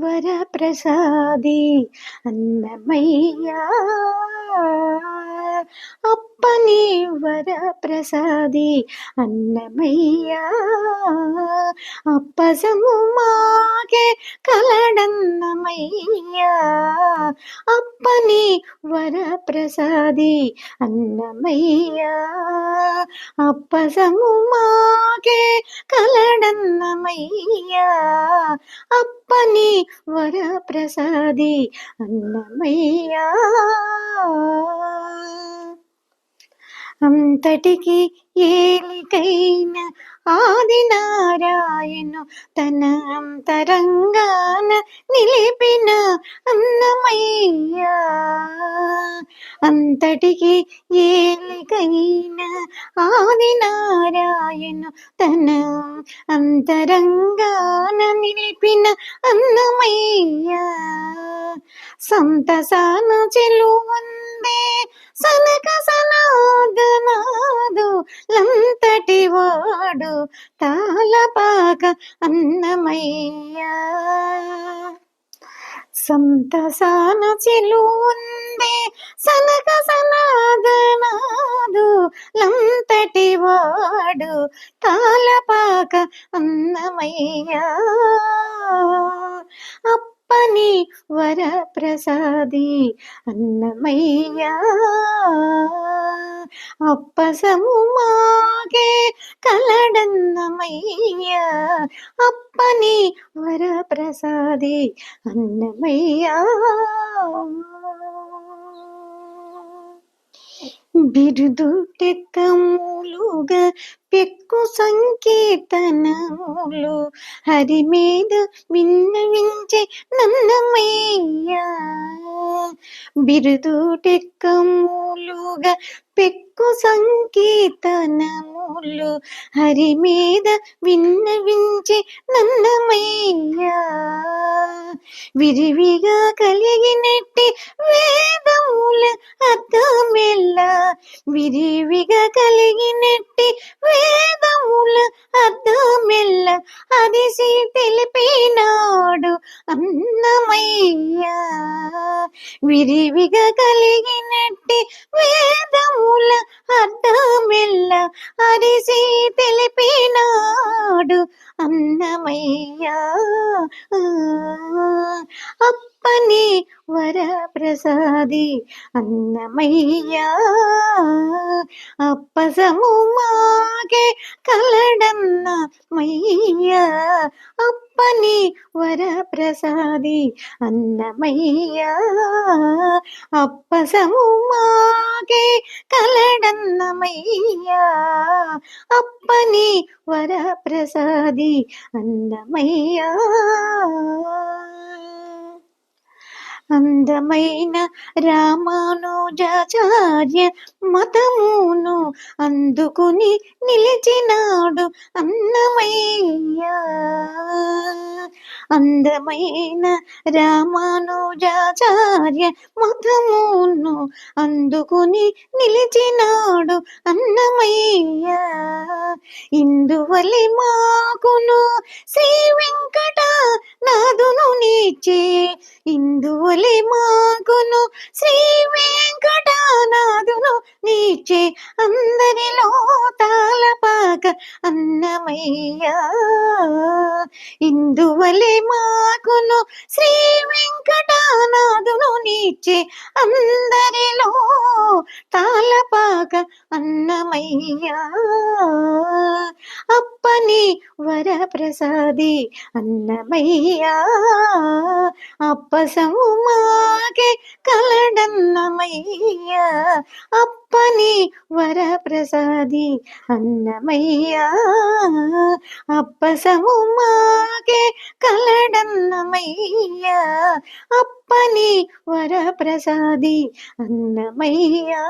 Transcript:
వరప్రసాది అన్నమయ్యా అప్పని వరప్రసాది అన్నమయ్యా అప్పసము మాకే కలడన్నమయ్యా అప్పని వరప్రసాది అన్నమయ్యా అప్పసము మాకే కలడన్నమయ్యా అప్పని వరప్రసాది అన్నమయ్యా అంతటికి ఏలికైన ఆదినారాయణు తన అంతరంగాన నిలిపిన అన్నమయ్యా అంతటికి ఏలికైన ఆదినారాయణు తన అంతరంగాన నిలిపిన అన్నమయ్యా సంతసాన చెలువందే సనక సనాదనాదు లంతటి వాడు తాళపాక అన్నమయ్యా సంతసాన చెలువందే సనక సనాదనాదు లంతటి వాడు తాళపాక అన్నమయ్యా అప్పని వరప్రసాది అన్నమయ్యా అప్పసము మాకే కలడన్నమయ్యా అప్పని వరప్రసాది అన్నమయ్యా బిరుదు టెక్కములుగా పెక్కు సంకీర్తనములు హరి మీద విన్నవించే నన్నమయ్యా బిరుదు టెక్కములుగా పెక్కు సంకీర్తనములు హరి మీద విన్నవించే నన్నమయ్యా విరివిగా కలిగినట్టి వేదముల అర్థమెల్లా విరివిగా కలిగినట్టి వేదముల అర్థమెల్ల అదిసి తెలిపినాడు అన్నమయ్యా విరివిగా కలిగినట్టి వేదముల అర్థమెల్ల అదిసి తెలిపినాడు అన్నమయ్యా అప్పని వరప్రసాది అన్నమయ్యా అప్పసము మాకే కలడన్నమయ్యా అప్పని వరప్రసాది అన్నమయ్యా అప్పసము మాకే కలడన్నమయ్యా అప్పని వరప్రసాది అన్నమయ్యా అందమైన రామానుజాచార్య మతమును అందుకుని నిలిచినాడు అన్నమయ్యా అందమైన రామానుజాచార్య మతమును అందుకుని నిలిచినాడు అన్నమయ్యా ఇందువలి మాకును శ్రీ వెంకట నాదును నీచే ఇందువలి మాకును శ్రీ వెంకటనాథును నీచే అందరిలో తాళపాక అన్నమయ్యా ఇందువలి మాకును శ్రీ వెంకటనాథును నీచే అందరిలో తాళపాక అన్నమయ్యా అప్పని వరప్రసాది అన్నమయ్యా అప్పసము మాకే కలడన్నమయ్యా అప్పని వరప్రసాది అన్నమయ్యా అప్పసము మాకే కలడన్నమయ్యా అప్పని వరప్రసాది అన్నమయ్యా